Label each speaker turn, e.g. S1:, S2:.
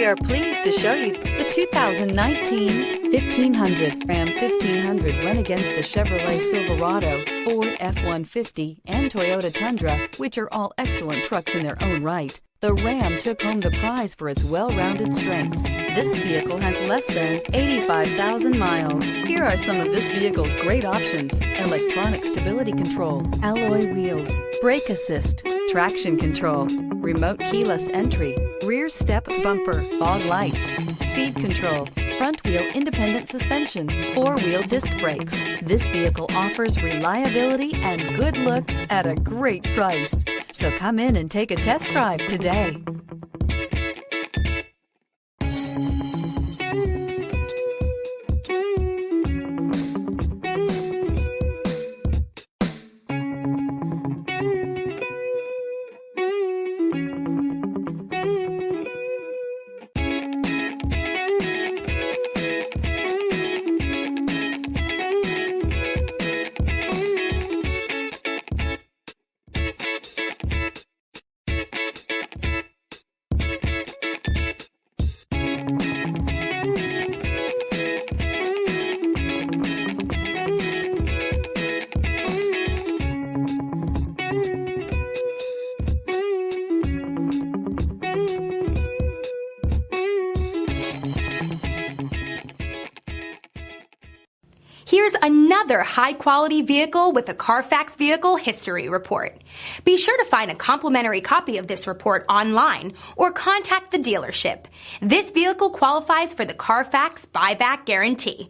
S1: are pleased to show you the 2019 1500. Ram 1500 run against the Chevrolet Silverado, Ford F-150, and Toyota Tundra, which are all excellent trucks in their own right. The Ram took home the prize for its well-rounded strengths. This vehicle has less than 85,000 miles. Here are some of this vehicle's great options: electronic stability control, alloy wheels, brake assist, traction control, remote keyless entry, rear step bumper, fog lights, speed control, front wheel independent suspension, four-wheel disc brakes. This vehicle offers reliability and good looks at a great price. So come in and take a test drive today.
S2: Here's another high-quality vehicle with a CARFAX Vehicle History Report. Be sure to find a complimentary copy of this report online or contact the dealership. This vehicle qualifies for the CARFAX Buyback Guarantee.